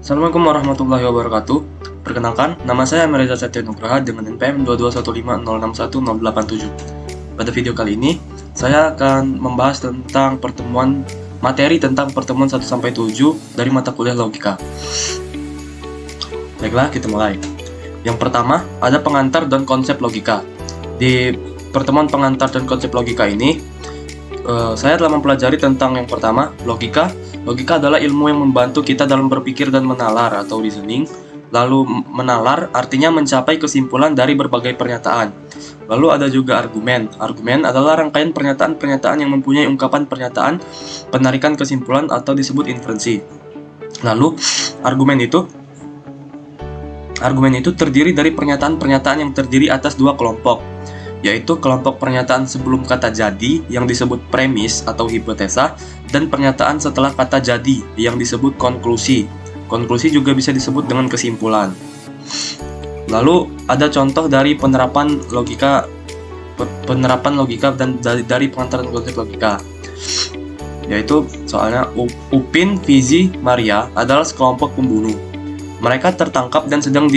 Assalamualaikum warahmatullahi wabarakatuh. Perkenalkan, nama saya Reza Satya Nugraha dengan NPM 2215067. Pada video kali ini, saya akan membahas tentang materi tentang pertemuan 1-7 dari mata kuliah logika. Baiklah, kita mulai. Yang pertama, ada pengantar dan konsep logika. Di pertemuan pengantar dan konsep logika ini, saya telah mempelajari tentang yang pertama, logika. Logika adalah ilmu yang membantu kita dalam berpikir dan menalar atau reasoning. Lalu menalar artinya mencapai kesimpulan dari berbagai pernyataan. Lalu ada juga argumen. Argumen adalah rangkaian pernyataan-pernyataan yang mempunyai ungkapan pernyataan, penarikan kesimpulan atau disebut inferensi. Lalu argumen itu terdiri dari pernyataan-pernyataan yang terdiri atas dua kelompok, yaitu kelompok pernyataan sebelum kata jadi yang disebut premis atau hipotesa, dan pernyataan setelah kata jadi yang disebut konklusi. Konklusi juga bisa disebut dengan kesimpulan. Lalu ada contoh dari penerapan logika dan dari pengantar konsep logika, yaitu soalnya Upin, Fizi, Maria adalah sekelompok pembunuh. Mereka tertangkap dan sedang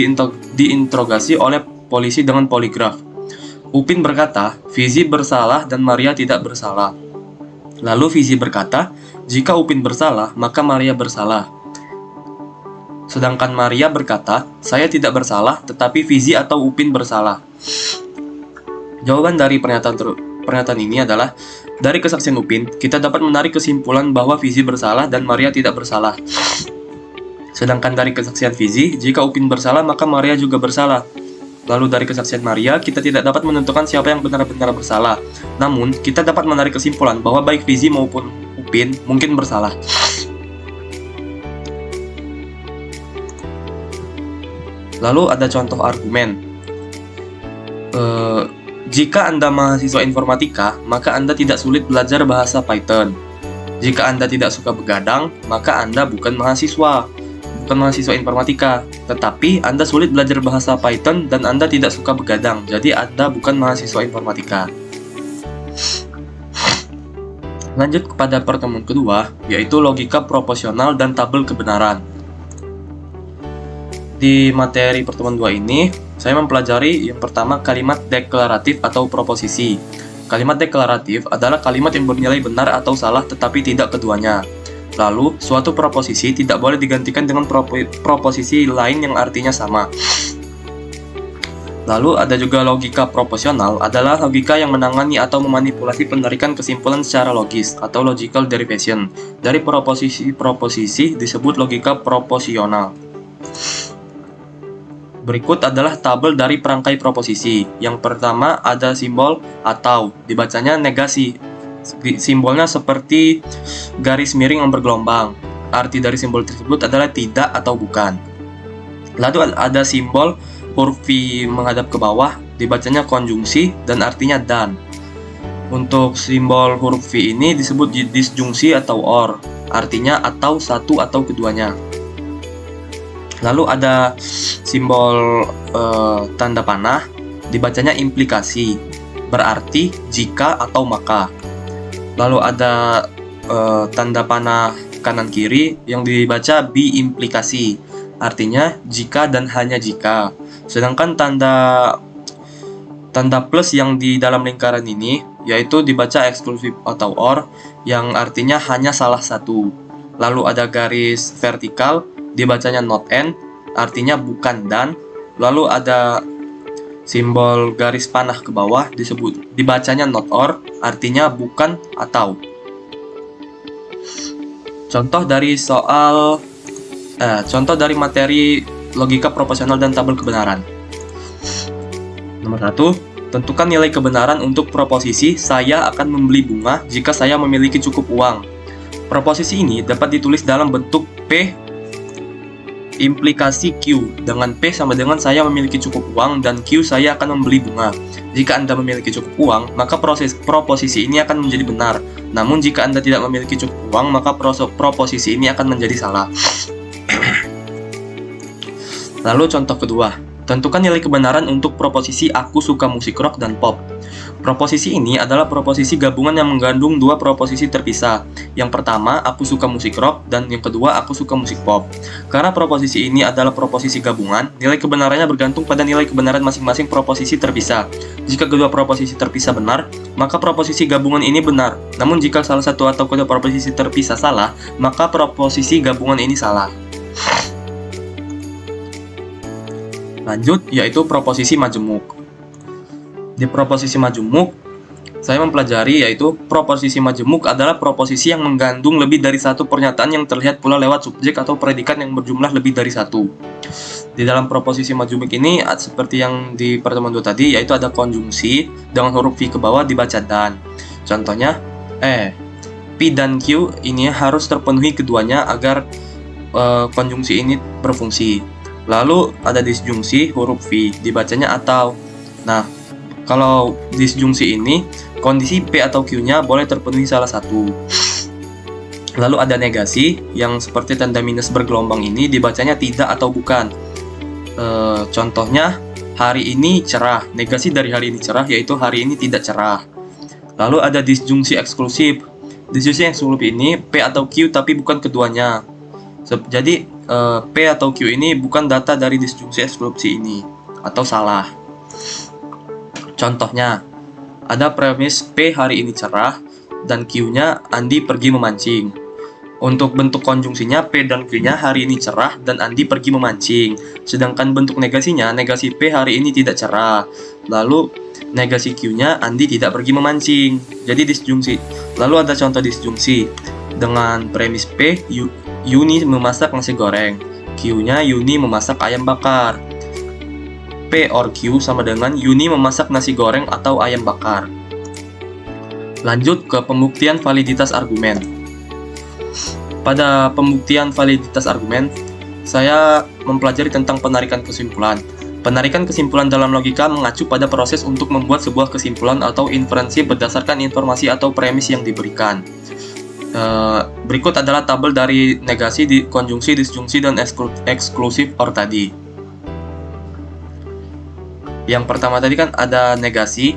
diinterogasi oleh polisi dengan poligraf. Upin berkata, Fizi bersalah dan Maria tidak bersalah. Lalu Fizi berkata, jika Upin bersalah, maka Maria bersalah. Sedangkan Maria berkata, saya tidak bersalah, tetapi Fizi atau Upin bersalah. Jawaban dari pernyataan ini adalah, dari kesaksian Upin, kita dapat menarik kesimpulan bahwa Fizi bersalah dan Maria tidak bersalah. Sedangkan dari kesaksian Fizi, jika Upin bersalah, maka Maria juga bersalah. Lalu dari kesaksian Maria, kita tidak dapat menentukan siapa yang benar-benar bersalah. Namun, kita dapat menarik kesimpulan bahwa baik Fizi maupun Upin mungkin bersalah. Lalu ada contoh argumen. Jika Anda mahasiswa informatika, maka Anda tidak sulit belajar bahasa Python. Jika Anda tidak suka begadang, maka Anda bukan mahasiswa informatika, tetapi Anda sulit belajar bahasa Python dan Anda tidak suka begadang, jadi Anda bukan mahasiswa informatika. Lanjut kepada pertemuan kedua, yaitu logika proporsional dan tabel kebenaran. Di materi pertemuan 2 ini, saya mempelajari yang pertama kalimat deklaratif atau proposisi. Kalimat deklaratif adalah kalimat yang bernilai benar atau salah tetapi tidak keduanya. Lalu, suatu proposisi tidak boleh digantikan dengan proposisi lain yang artinya sama. Lalu, ada juga logika proporsional, adalah logika yang menangani atau memanipulasi penarikan kesimpulan secara logis, atau logical derivation. Dari proposisi disebut logika proporsional. Berikut adalah tabel dari perangkai proposisi. Yang pertama ada simbol atau, dibacanya negasi. Simbolnya seperti garis miring yang bergelombang. Arti dari simbol tersebut adalah tidak atau bukan. Lalu ada simbol huruf V menghadap ke bawah, dibacanya konjungsi dan artinya dan. Untuk simbol huruf V ini disebut disjungsi atau or, artinya atau satu atau keduanya. Lalu ada simbol tanda panah, dibacanya implikasi, berarti jika atau maka. Lalu ada tanda panah kanan kiri yang dibaca biimplikasi, artinya jika dan hanya jika. Sedangkan tanda plus yang di dalam lingkaran ini yaitu dibaca eksklusif atau or, yang artinya hanya salah satu. Lalu ada garis vertikal, dibacanya not and, artinya bukan dan. Lalu ada simbol garis panah ke bawah dibacanya not or, artinya bukan atau. Contoh dari materi logika proporsional dan tabel kebenaran. Nomor 1, tentukan nilai kebenaran untuk proposisi saya akan membeli bunga jika saya memiliki cukup uang. Proposisi ini dapat ditulis dalam bentuk P implikasi Q, dengan P sama dengan saya memiliki cukup uang dan Q saya akan membeli bunga. Jika Anda memiliki cukup uang, maka proposisi ini akan menjadi benar. Namun jika Anda tidak memiliki cukup uang, maka proposisi ini akan menjadi salah. Lalu contoh kedua, tentukan nilai kebenaran untuk proposisi aku suka musik rock dan pop. Proposisi ini adalah proposisi gabungan yang mengandung dua proposisi terpisah. Yang pertama, aku suka musik rock, dan yang kedua, aku suka musik pop. Karena proposisi ini adalah proposisi gabungan, nilai kebenarannya bergantung pada nilai kebenaran masing-masing proposisi terpisah. Jika kedua proposisi terpisah benar, maka proposisi gabungan ini benar. Namun jika salah satu atau kedua proposisi terpisah salah, maka proposisi gabungan ini salah. Lanjut, yaitu proposisi majemuk. Di proposisi majemuk, saya mempelajari yaitu proposisi majemuk adalah proposisi yang mengandung lebih dari satu pernyataan yang terlihat pula lewat subjek atau predikat yang berjumlah lebih dari satu. Di dalam proposisi majemuk ini, seperti yang di pertemuan 2 tadi, yaitu ada konjungsi dengan huruf V ke bawah dibaca dan. Contohnya, P dan Q ini harus terpenuhi keduanya agar konjungsi ini berfungsi. Lalu ada disjungsi huruf V, dibacanya atau. Nah, kalau disjungsi ini, kondisi P atau Q-nya boleh terpenuhi salah satu. Lalu ada negasi, yang seperti tanda minus bergelombang ini dibacanya tidak atau bukan. Contohnya, hari ini cerah. Negasi dari hari ini cerah yaitu hari ini tidak cerah. Lalu ada disjungsi eksklusif. Disjungsi eksklusif ini P atau Q tapi bukan keduanya. Jadi, P atau Q ini bukan data dari disjungsi eksklusif ini, atau salah. Contohnya, ada premis P hari ini cerah, dan Q-nya Andi pergi memancing. Untuk bentuk konjungsinya, P dan Q-nya hari ini cerah, dan Andi pergi memancing. Sedangkan bentuk negasinya, negasi P hari ini tidak cerah. Lalu, negasi Q-nya Andi tidak pergi memancing. Jadi disjungsi. Lalu ada contoh disjungsi. Dengan premis P, Yuni memasak nasi goreng. Q-nya Yuni memasak ayam bakar. P or Q sama dengan Yuni memasak nasi goreng atau ayam bakar. Lanjut ke pembuktian validitas argumen. Pada pembuktian validitas argumen, saya mempelajari tentang penarikan kesimpulan. Penarikan kesimpulan dalam logika mengacu pada proses untuk membuat sebuah kesimpulan atau inferensi berdasarkan informasi atau premis yang diberikan. Berikut adalah tabel dari negasi, konjungsi, disjungsi, dan eksklusif or tadi. Yang pertama tadi kan ada negasi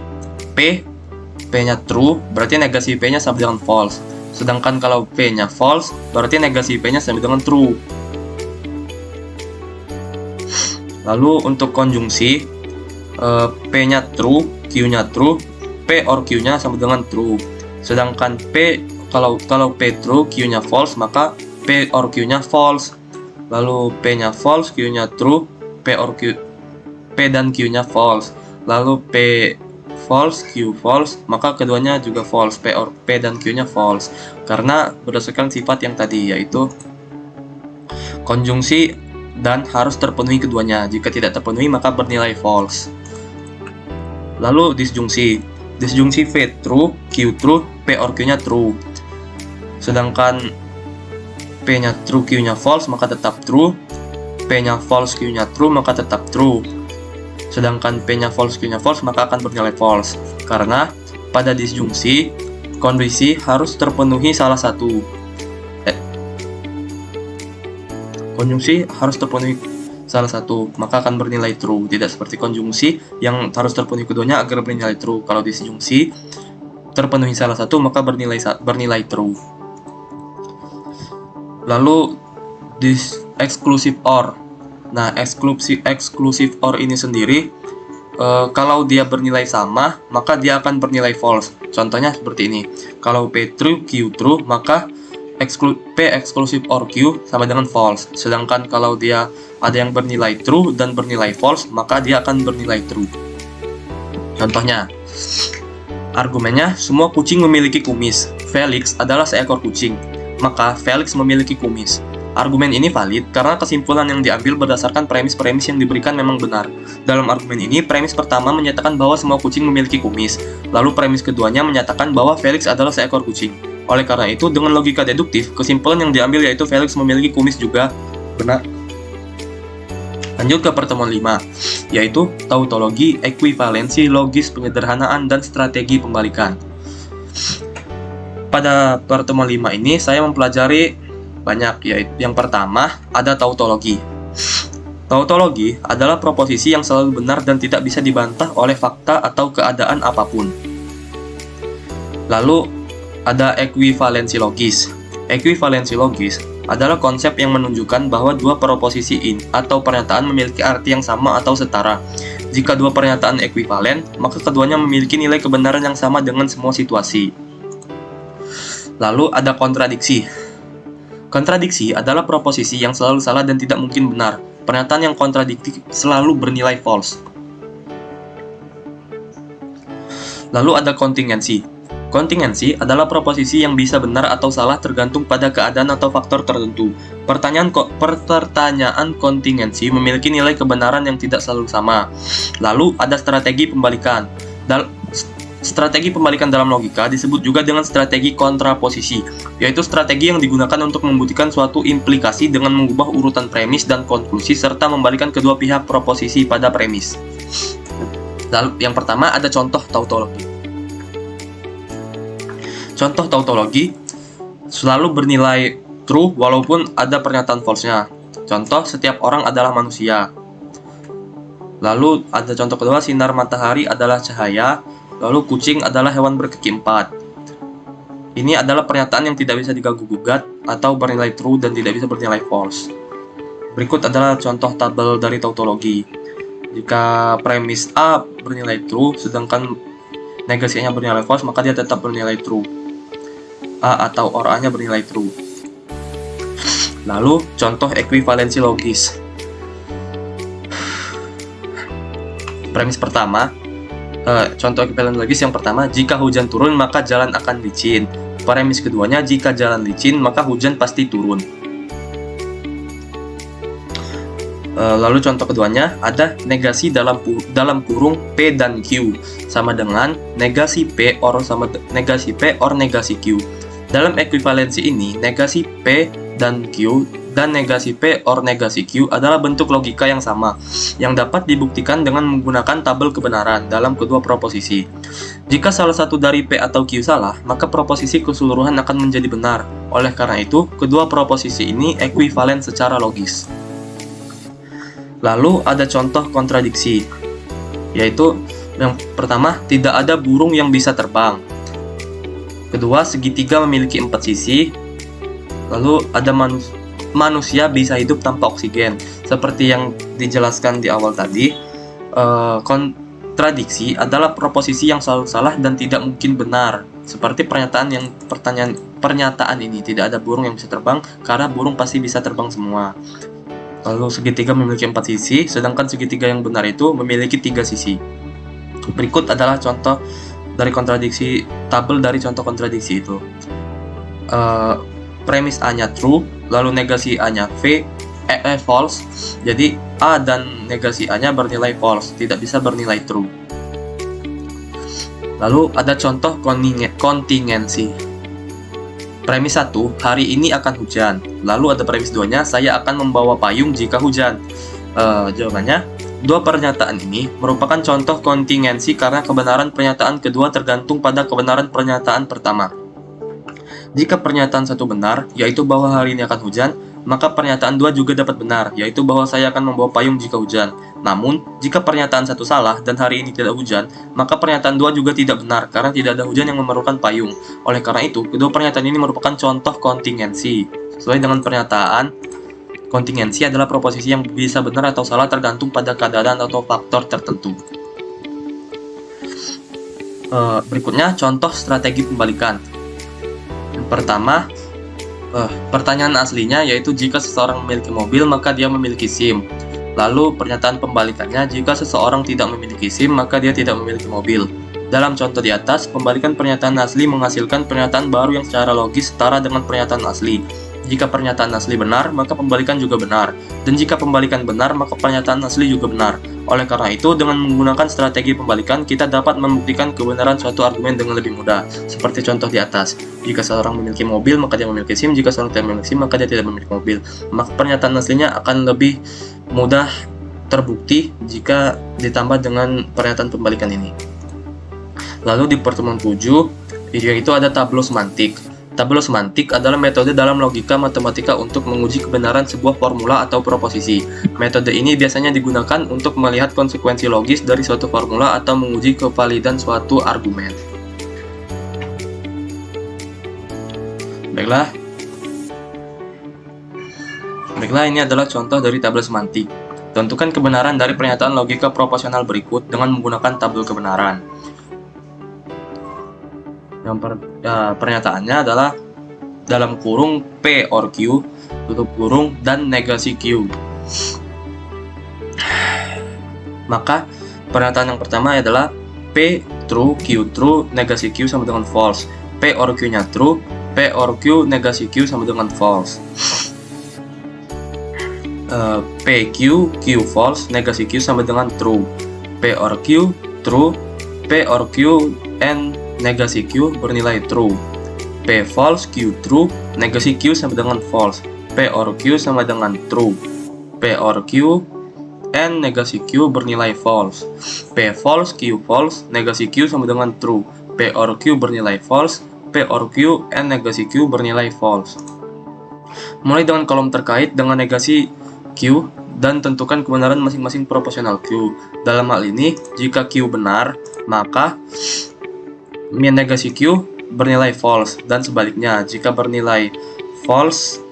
P-nya true, berarti negasi P-nya sama dengan false. Sedangkan kalau P-nya false, berarti negasi P-nya sama dengan true. Lalu untuk konjungsi, P-nya true, Q-nya true, P or Q-nya sama dengan true. Sedangkan kalau P true, Q-nya false, maka P or Q-nya false. Lalu P-nya false, Q-nya true, P dan Q-nya false. Lalu P false, Q false, maka keduanya juga false. P dan Q-nya false. Karena berdasarkan sifat yang tadi, yaitu konjungsi dan harus terpenuhi keduanya. Jika tidak terpenuhi, maka bernilai false. Lalu disjungsi. Disjungsi V true, Q true, P or Q-nya true. Sedangkan P-nya true, Q-nya false, maka tetap true. P-nya false, Q-nya true, maka tetap true. Sedangkan P-nya false, Q-nya false, maka akan bernilai false. Karena pada disjungsi, kondisi harus terpenuhi salah satu. Konjungsi harus terpenuhi salah satu, maka akan bernilai true. Tidak seperti konjungsi yang harus terpenuhi keduanya agar bernilai true. Kalau disjungsi terpenuhi salah satu, maka bernilai true. Lalu exclusive or. Nah, exclusive or ini sendiri, kalau dia bernilai sama, maka dia akan bernilai false. Contohnya seperti ini. Kalau P true, Q true, maka P exclusive or Q sama dengan false. Sedangkan kalau dia ada yang bernilai true dan bernilai false, maka dia akan bernilai true. Contohnya, argumennya, semua kucing memiliki kumis. Felix adalah seekor kucing, maka Felix memiliki kumis. Argumen ini valid karena kesimpulan yang diambil berdasarkan premis-premis yang diberikan memang benar. Dalam argumen ini, premis pertama menyatakan bahwa semua kucing memiliki kumis. Lalu premis keduanya menyatakan bahwa Felix adalah seekor kucing. Oleh karena itu, dengan logika deduktif, kesimpulan yang diambil yaitu Felix memiliki kumis juga benar. Lanjut ke pertemuan 5, yaitu tautologi, ekuivalensi, logis, penyederhanaan, dan strategi pembalikan. Pada pertemuan 5 ini, saya mempelajari banyak, yaitu yang pertama ada tautologi. Tautologi adalah proposisi yang selalu benar dan tidak bisa dibantah oleh fakta atau keadaan apapun. Lalu ada ekuivalensi logis. Ekuivalensi logis adalah konsep yang menunjukkan bahwa dua proposisi atau pernyataan memiliki arti yang sama atau setara. Jika dua pernyataan ekuivalen, maka keduanya memiliki nilai kebenaran yang sama dengan semua situasi. Lalu ada kontradiksi. Kontradiksi adalah proposisi yang selalu salah dan tidak mungkin benar. Pernyataan yang kontradiktif selalu bernilai false. Lalu ada kontingensi. Kontingensi adalah proposisi yang bisa benar atau salah tergantung pada keadaan atau faktor tertentu. Pertanyaan kontingensi memiliki nilai kebenaran yang tidak selalu sama. Lalu ada strategi pembalikan. Strategi pembalikan dalam logika disebut juga dengan strategi kontraposisi, yaitu strategi yang digunakan untuk membuktikan suatu implikasi dengan mengubah urutan premis dan konklusi serta membalikan kedua pihak proposisi pada premis. Lalu yang pertama ada contoh tautologi. Contoh tautologi selalu bernilai true walaupun ada pernyataan false-nya. Contoh, setiap orang adalah manusia. Lalu ada contoh kedua, sinar matahari adalah cahaya. Lalu kucing adalah hewan berkaki empat. Ini adalah pernyataan yang tidak bisa diganggu-gugat atau bernilai true dan tidak bisa bernilai false. Berikut adalah contoh tabel dari tautologi. Jika premis A bernilai true sedangkan negasinya bernilai false, maka dia tetap bernilai true. A atau or A-nya bernilai true. Lalu, contoh ekuivalensi logis. Premis pertama, contoh ekuivalensi logis yang pertama, jika hujan turun maka jalan akan licin. Premis keduanya, jika jalan licin maka hujan pasti turun. Lalu contoh keduanya ada negasi dalam kurung P dan Q sama dengan negasi P or negasi Q. Dalam ekuivalensi ini, negasi P dan Q dan negasi P or negasi Q adalah bentuk logika yang sama, yang dapat dibuktikan dengan menggunakan tabel kebenaran dalam kedua proposisi. Jika salah satu dari P atau Q salah, maka proposisi keseluruhan akan menjadi benar. Oleh karena itu, kedua proposisi ini ekuivalen secara logis. Lalu ada contoh kontradiksi, yaitu yang pertama, tidak ada burung yang bisa terbang. Kedua, segitiga memiliki 4 sisi. Lalu ada manusia bisa hidup tanpa oksigen. Seperti yang dijelaskan di awal tadi, kontradiksi adalah proposisi yang selalu salah dan tidak mungkin benar. Seperti pernyataan ini, tidak ada burung yang bisa terbang karena burung pasti bisa terbang semua. Lalu segitiga memiliki 4 sisi, sedangkan segitiga yang benar itu memiliki 3 sisi. Berikut adalah contoh dari kontradiksi, tabel dari contoh kontradiksi itu. Premis A-nya true, lalu negasi A-nya false. Jadi A dan negasi A-nya bernilai false, tidak bisa bernilai true. Lalu ada contoh kontingensi. Premis 1, hari ini akan hujan. Lalu ada premis 2-nya, saya akan membawa payung jika hujan. Jawabannya, dua pernyataan ini merupakan contoh kontingensi karena kebenaran pernyataan kedua tergantung pada kebenaran pernyataan pertama. Jika pernyataan satu benar, yaitu bahwa hari ini akan hujan, maka pernyataan dua juga dapat benar, yaitu bahwa saya akan membawa payung jika hujan. Namun, jika pernyataan satu salah dan hari ini tidak hujan, maka pernyataan dua juga tidak benar karena tidak ada hujan yang memerlukan payung. Oleh karena itu, kedua pernyataan ini merupakan contoh kontingensi. Sesuai dengan pernyataan, kontingensi adalah proposisi yang bisa benar atau salah tergantung pada keadaan atau faktor tertentu. Berikutnya, contoh strategi pembalikan. Yang pertama, pertanyaan aslinya yaitu jika seseorang memiliki mobil maka dia memiliki SIM. Lalu pernyataan pembalikannya, jika seseorang tidak memiliki SIM maka dia tidak memiliki mobil. Dalam contoh di atas, pembalikan pernyataan asli menghasilkan pernyataan baru yang secara logis setara dengan pernyataan asli. Jika pernyataan asli benar, maka pembalikan juga benar. Dan jika pembalikan benar, maka pernyataan asli juga benar. Oleh karena itu, dengan menggunakan strategi pembalikan, kita dapat membuktikan kebenaran suatu argumen dengan lebih mudah. Seperti contoh di atas, jika seorang memiliki mobil, maka dia memiliki SIM. Jika seorang tidak memiliki SIM, maka dia tidak memiliki mobil. Maka pernyataan aslinya akan lebih mudah terbukti jika ditambah dengan pernyataan pembalikan ini. Lalu di pertemuan 7, yaitu ada tableau semantik. Tableau semantik adalah metode dalam logika matematika untuk menguji kebenaran sebuah formula atau proposisi. Metode ini biasanya digunakan untuk melihat konsekuensi logis dari suatu formula atau menguji kevalidan suatu argumen. Baiklah, ini adalah contoh dari tabel semantik. Tentukan kebenaran dari pernyataan logika proporsional berikut dengan menggunakan tabel kebenaran. Pernyataannya adalah dalam kurung P or Q, tutup kurung, dan negasi Q. Maka pernyataan yang pertama adalah P true, Q true, negasi Q sama dengan false. P or Q-nya true, P or Q negasi Q sama dengan false. PQ, Q false, negasi Q sama dengan true. P or Q true, P or Q and negasi Q bernilai true. P false, Q true, negasi Q sama dengan false. P or Q sama dengan true. P or Q and negasi Q bernilai false. P false, Q false, negasi Q sama dengan true. P or Q bernilai false. P or Q and negasi Q bernilai false. Mulai dengan kolom terkait dengan negasi Q dan tentukan kebenaran masing-masing proporsional Q. Dalam hal ini, jika Q benar, maka negasi Q bernilai false, dan sebaliknya, jika bernilai false,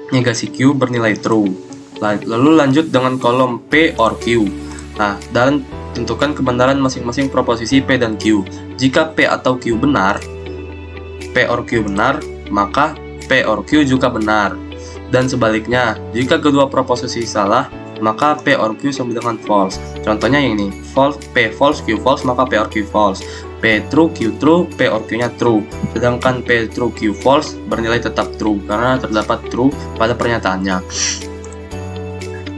negasi Q bernilai true. Lalu lanjut dengan kolom P or Q. Nah, dan tentukan kebenaran masing-masing proposisi P dan Q. Jika P atau Q benar, P or Q benar, maka P or Q juga benar. Dan sebaliknya, jika kedua proposisi salah, maka P or Q sama dengan false. Contohnya yang ini, P false, Q false, maka P or Q false. P true, Q true, P or Q-nya true. Sedangkan P true, Q false bernilai tetap true, karena terdapat true pada pernyataannya.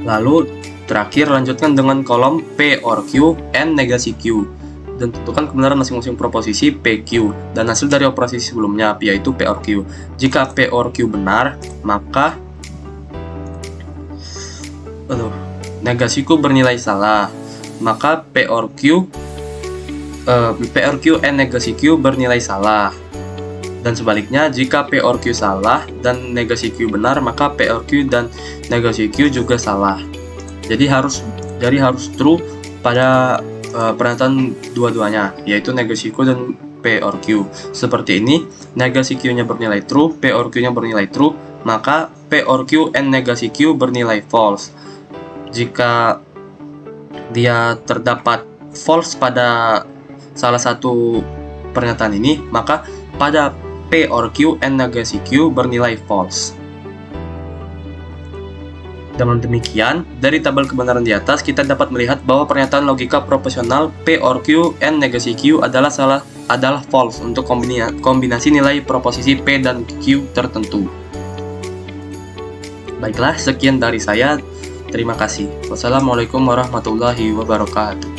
Lalu, terakhir lanjutkan dengan kolom P or Q and negasi Q. Dan tentukan kebenaran masing-masing proposisi PQ dan hasil dari operasi sebelumnya, yaitu P or Q. Jika P or Q benar, maka negasi Q bernilai salah, maka P or Q and negasi Q bernilai salah. Dan sebaliknya, jika P or Q salah dan negasi Q benar, maka P or Q dan negasi Q juga salah. Jadi harus true pada pernyataan dua-duanya, yaitu negasi Q dan P or Q. Seperti ini, negasi Q-nya bernilai true, P or Q-nya bernilai true, maka P or Q and negasi Q bernilai false. Jika dia terdapat false pada salah satu pernyataan ini, maka pada P or Q and negasi Q bernilai false. Dengan demikian, dari tabel kebenaran di atas kita dapat melihat bahwa pernyataan logika proporsional P or Q and negasi Q adalah false untuk kombinasi nilai proposisi P dan Q tertentu. Baiklah, sekian dari saya. Terima kasih. Wassalamualaikum warahmatullahi wabarakatuh.